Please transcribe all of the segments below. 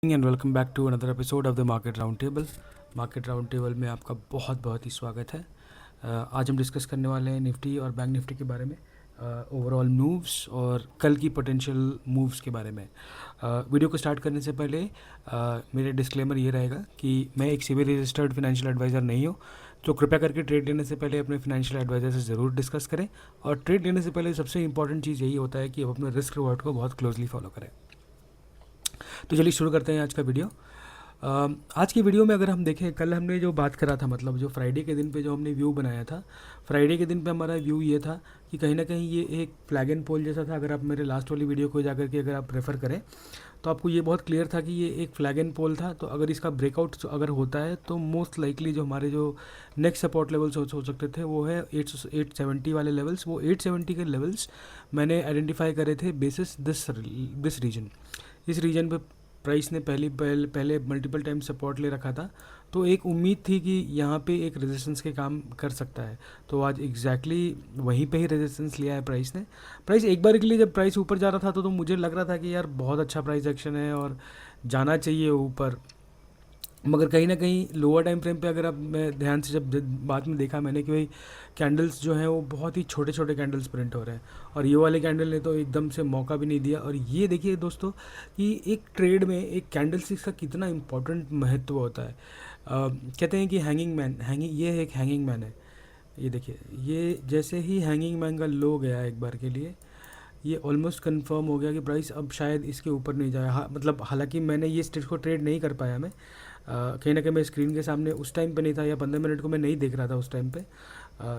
And welcome back to another episode of the market round table. Market round table में आपका बहुत बहुत ही स्वागत है। आज हम डिस्कस करने वाले हैं निफ्टी और बैंक निफ्टी के बारे में, ओवरऑल मूव्स और कल की पोटेंशियल मूव्स के बारे में। वीडियो को स्टार्ट करने से पहले मेरे डिस्क्लेमर ये रहेगा कि मैं एक सिबी रजिस्टर्ड फाइनेंशियल एडवाइज़र नहीं हूँ, तो कृपया करके ट्रेड लेने से पहले अपने फाइनेंशियल एडवाइज़र से ज़रूर डिस्कस करें। और ट्रेड लेने से पहले सबसे इंपॉर्टेंट चीज़ यही होता है कि आप अपने रिस्क रिवॉर्ड को बहुत क्लोजली फॉलो करें। तो चलिए शुरू करते हैं आज का वीडियो। आज की वीडियो में अगर हम देखें, कल हमने जो बात करा था, मतलब जो फ्राइडे के दिन पे जो हमने व्यू बनाया था, फ्राइडे के दिन पे हमारा व्यू ये था कि कहीं ना कहीं ये एक फ्लैग एंड पोल जैसा था। अगर आप मेरे लास्ट वाली वीडियो को जाकर के अगर आप रेफ़र करें तो आपको ये बहुत क्लियर था कि ये एक फ्लैग एंड पोल था। तो अगर इसका ब्रेकआउट अगर होता है तो मोस्ट लाइकली जो हमारे जो नेक्स्ट सपोर्ट लेवल्स हो सकते थे वो है 870 वाले लेवल्स। वो 870 के लेवल्स मैंने आइडेंटिफाई करे थे बेसिस दिस रीजन। इस रीजन पे प्राइस ने पहले मल्टीपल टाइम सपोर्ट ले रखा था, तो एक उम्मीद थी कि यहाँ पे एक रेजिस्टेंस के काम कर सकता है। तो आज एग्जैक्टली वहीं पे ही रेजिस्टेंस लिया है प्राइस ने। प्राइस एक बार के लिए जब प्राइस ऊपर जा रहा था तो मुझे लग रहा था कि यार बहुत अच्छा प्राइस एक्शन है और जाना चाहिए ऊपर, मगर कहीं ना कहीं लोअर टाइम फ्रेम पे अगर अब मैं ध्यान से जब बाद में देखा मैंने कि भाई कैंडल्स जो हैं वो बहुत ही छोटे छोटे कैंडल्स प्रिंट हो रहे हैं, और ये वाले कैंडल ने तो एकदम से मौका भी नहीं दिया। और ये देखिए दोस्तों कि एक ट्रेड में एक कैंडल स्टिक्स का कितना इंपॉर्टेंट महत्व होता है। कहते हैं कि ये एक हैंगिंग मैन है। ये देखिए, ये जैसे ही हैंगिंग मैन का लो गया एक बार के लिए, ये ऑलमोस्ट कंफर्म हो गया कि प्राइस अब शायद इसके ऊपर नहीं जाए। मतलब हालांकि मैंने ये स्टेज को ट्रेड नहीं कर पाया, मैं कहीं ना कहीं मैं स्क्रीन के सामने उस टाइम पे नहीं था, या 15 मिनट को मैं नहीं देख रहा था उस टाइम पे।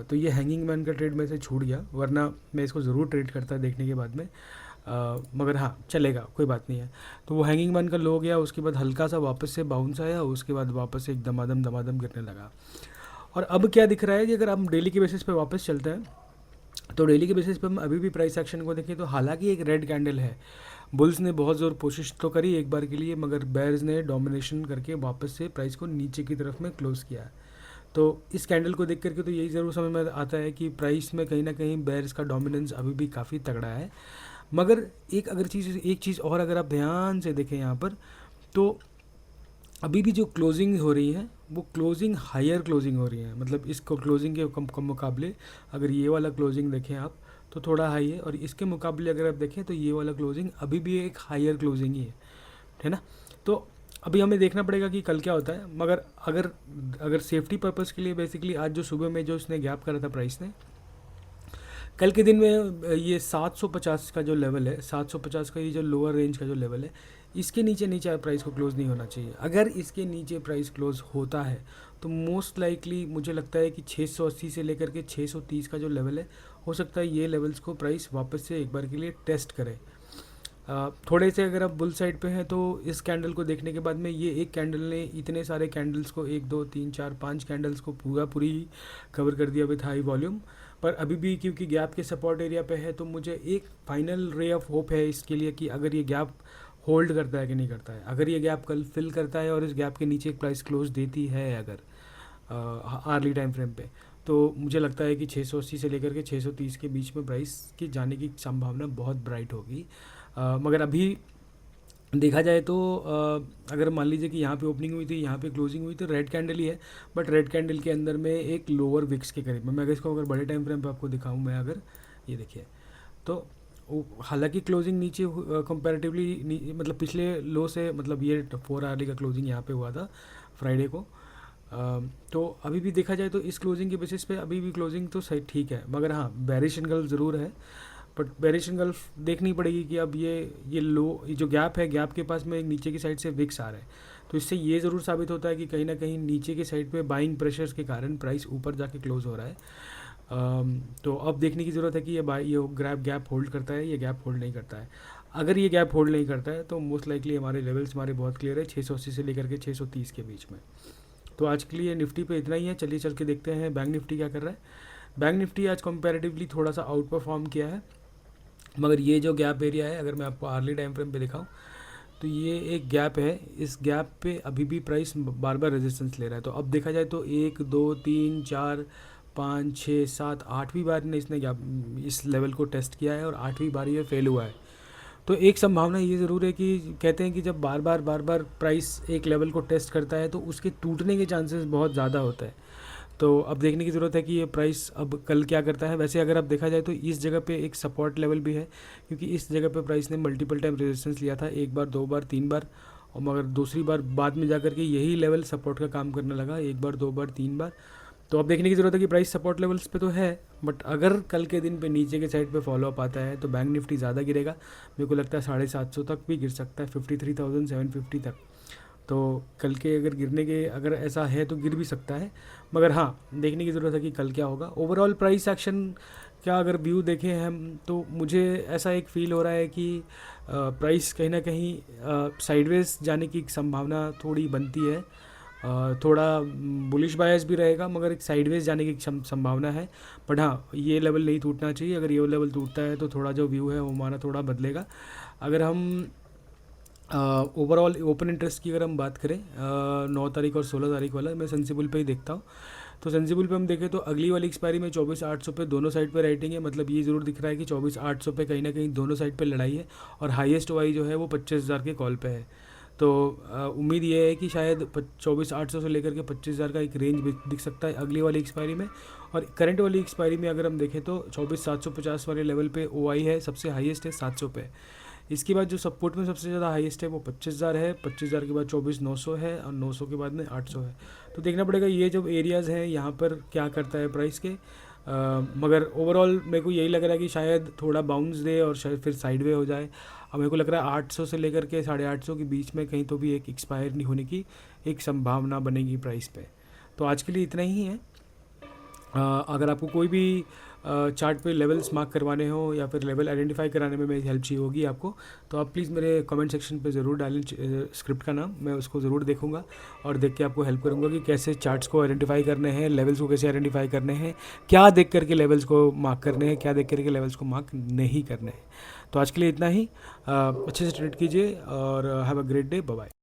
तो ये हैंगिंग मैन का ट्रेड में से छूट गया, वरना मैं इसको ज़रूर ट्रेड करता देखने के बाद में। मगर हाँ, चलेगा, कोई बात नहीं है। तो वो हैंगिंग मैन का लो गया, उसके बाद हल्का सा वापस से बाउंस आया, उसके बाद वापस से एक दमादम गिरने लगा। और अब क्या दिख रहा है कि अगर हम डेली के बेसिस पे वापस चलते हैं तो डेली के बेसिस पे हम अभी भी प्राइस एक्शन को देखें तो हालांकि एक रेड कैंडल है, बुल्स ने बहुत ज़ोर कोशिश तो करी एक बार के लिए, मगर बेयर्स ने डोमिनेशन करके वापस से प्राइस को नीचे की तरफ में क्लोज़ किया है। तो इस कैंडल को देख करके तो यही ज़रूर समझ में आता है कि प्राइस में कहीं ना कहीं बेयर्स का डोमिनेंस अभी भी काफ़ी तगड़ा है। मगर एक चीज़ और अगर आप ध्यान से देखें यहाँ पर, तो अभी भी जो क्लोजिंग हो रही है वो क्लोजिंग हायर क्लोजिंग हो रही है। मतलब इसको क्लोजिंग के कम मुकाबले अगर ये वाला क्लोजिंग देखें आप तो थोड़ा हाई है, और इसके मुकाबले अगर आप देखें तो ये वाला क्लोजिंग अभी भी एक हायर क्लोजिंग ही है ना। तो अभी हमें देखना पड़ेगा कि कल क्या होता है। मगर अगर अगर सेफ्टी पर्पज़ के लिए बेसिकली आज जो सुबह में जो इसने गैप करा था प्राइस ने, कल के दिन में ये 750 का जो लेवल है, 750 का ये जो लोअर रेंज का जो लेवल है, इसके नीचे नीचे प्राइस को क्लोज़ नहीं होना चाहिए। अगर इसके नीचे प्राइस क्लोज़ होता है तो मोस्ट लाइकली मुझे लगता है कि 680 से लेकर के 630 का जो लेवल है, हो सकता है ये लेवल्स को प्राइस वापस से एक बार के लिए टेस्ट करे। थोड़े से अगर आप बुल साइड पे हैं तो इस कैंडल को देखने के बाद में ये एक कैंडल ने इतने सारे कैंडल्स को, 1 2 3 4 5 कैंडल्स को पूरी कवर कर दिया विथ हाई वॉल्यूम। पर अभी भी क्योंकि गैप के सपोर्ट एरिया पे है, तो मुझे एक फाइनल रे ऑफ होप है इसके लिए कि अगर ये गैप होल्ड करता है कि नहीं करता है। अगर ये गैप कल फिल करता है और इस गैप के नीचे एक प्राइस क्लोज देती है अगर आर्ली टाइम फ्रेम पे, तो मुझे लगता है कि 680 से लेकर के 630 के बीच में प्राइस की जाने की संभावना बहुत ब्राइट होगी। मगर अभी देखा जाए तो अगर मान लीजिए कि यहाँ पे ओपनिंग हुई थी, यहाँ पे क्लोजिंग हुई, तो रेड कैंडल ही है, बट रेड कैंडल के अंदर में एक लोअर विक्स के करीब में, मैं अगर इसको अगर बड़े टाइम फ्रेम पे आपको दिखाऊं, मैं अगर ये देखिए तो हालांकि क्लोजिंग नीचे कंपैरेटिवली मतलब पिछले लो से, मतलब ये 4 आवर्ली का क्लोजिंग यहाँ पे हुआ था फ्राइडे को। तो अभी भी देखा जाए तो इस क्लोजिंग के बेसिस पे अभी भी क्लोजिंग तो सही ठीक है, मगर हाँ बेरिश एंगल ज़रूर है। बट बेरिश एंगल देखनी पड़ेगी कि अब ये लो, ये जो गैप है, गैप के पास में एक नीचे की साइड से विक्स आ रहा है, तो इससे ये ज़रूर साबित होता है कि कहीं ना कहीं नीचे की साइड पे बाइंग प्रेशर्स के कारण प्राइस ऊपर जाके क्लोज हो रहा है। तो अब देखने की ज़रूरत है कि ये गैप होल्ड करता है, ये गैप होल्ड नहीं करता है। अगर ये गैप होल्ड नहीं करता है तो मोस्ट लाइकली हमारे लेवल्स हमारे बहुत क्लियर है, 680 से लेकर के 630 के बीच में। तो आज के लिए निफ्टी पे इतना ही है। चलिए चल के देखते हैं बैंक निफ्टी क्या कर रहा है। बैंक निफ्टी आज कंपैरेटिवली थोड़ा सा आउट परफॉर्म किया है, मगर ये जो गैप एरिया है, अगर मैं आपको आर्ली टाइम फ्रेम पे दिखाऊं तो ये एक गैप है, इस गैप पे अभी भी प्राइस बार बार रेजिस्टेंस ले रहा है। तो अब देखा जाए तो 1 2 3 4 5 6 7 8वीं बार ने इसने गैप इस लेवल को टेस्ट किया है, और 8वीं बार ये फेल हुआ है। तो एक संभावना ये ज़रूर है कि कहते हैं कि जब बार बार प्राइस एक लेवल को टेस्ट करता है तो उसके टूटने के चांसेस बहुत ज़्यादा होता है। तो अब देखने की ज़रूरत है कि ये प्राइस अब कल क्या करता है। वैसे अगर अब देखा जाए तो इस जगह पे एक सपोर्ट लेवल भी है, क्योंकि इस जगह पे प्राइस ने मल्टीपल टाइम रेजिस्टेंस लिया था, एक बार, दो बार, तीन बार, और मगर दूसरी बार बाद में जाकर के यही लेवल सपोर्ट का काम करने लगा, एक बार, दो बार, तीन बार। तो अब देखने की ज़रूरत है कि प्राइस सपोर्ट लेवल्स पे तो है, बट अगर कल के दिन पे नीचे के साइड पे फॉलो अप आता है तो बैंक निफ्टी ज़्यादा गिरेगा। मेरे को लगता है 750 तक भी गिर सकता है, 53,750 तक। तो कल के अगर गिरने के अगर ऐसा है तो गिर भी सकता है, मगर हाँ देखने की ज़रूरत है कि कल क्या होगा। ओवरऑल प्राइस एक्शन का अगर व्यू देखें हम तो मुझे ऐसा एक फ़ील हो रहा है कि प्राइस कहीं ना कहीं साइडवेज जाने की संभावना थोड़ी बनती है। थोड़ा बुलिश बायस भी रहेगा, मगर एक साइडवेज जाने की संभावना है। बट हाँ, ये लेवल नहीं टूटना चाहिए। अगर ये लेवल टूटता है तो थोड़ा जो व्यू है वो हमारा थोड़ा बदलेगा। अगर हम ओवरऑल ओपन इंटरेस्ट की अगर हम बात करें 9 तारीख और 16 तारीख वाला, मैं सेंसिबल पे ही देखता हूँ। तो सेंसिबल पे हम देखें तो अगली वाली एक्सपायरी में 24,800 पे दोनों साइड पे राइटिंग है। मतलब ये ज़रूर दिख रहा है कि 24,800 पे कहीं ना कहीं दोनों साइड पे लड़ाई है, और हाईएस्ट वाई जो है वो 25,000 के कॉल पे है। तो उम्मीद ये है कि शायद 24,800 से लेकर के 25,000 का एक रेंज दिख सकता है अगली वाली एक्सपायरी में। और करंट वाली एक्सपायरी में अगर हम देखें तो 24,750 वाले लेवल पे ओआई है, सबसे हाईएस्ट है 700 पे। इसके बाद जो सपोर्ट में सबसे ज़्यादा हाईएस्ट है वो 25,000 है, 25,000 के बाद 24,900 है, और 900 के बाद में 800 है। तो देखना पड़ेगा ये जो एरियाज़ हैं यहाँ पर क्या करता है प्राइस के। मगर ओवरऑल मेरे को यही लग रहा है कि शायद थोड़ा बाउंस दे और शायद फिर साइडवे हो जाए। अब मेरे को लग रहा है 800 से लेकर के 850 के बीच में कहीं तो भी एक एक्सपायर नहीं होने की एक संभावना बनेगी प्राइस पे। तो आज के लिए इतना ही है। अगर आपको कोई भी चार्ट पे लेवल्स मार्क करवाने हो या फिर लेवल आइडेंटिफाई कराने में मेरी हेल्प चाहिए होगी आपको, तो आप प्लीज़ मेरे कमेंट सेक्शन पे ज़रूर डालें स्क्रिप्ट का नाम, मैं उसको ज़रूर देखूंगा और देख के आपको हेल्प करूंगा कि कैसे चार्ट्स को आइडेंटिफाई करने हैं, लेवल्स को कैसे आइडेंटिफाई करने हैं, क्या देख करके लेवल्स को मार्क करने हैं, क्या देख करके लेवल्स को मार्क नहीं करने हैं। तो आज के लिए इतना ही। अच्छे से ट्रेड कीजिए और have a great day. Bye bye.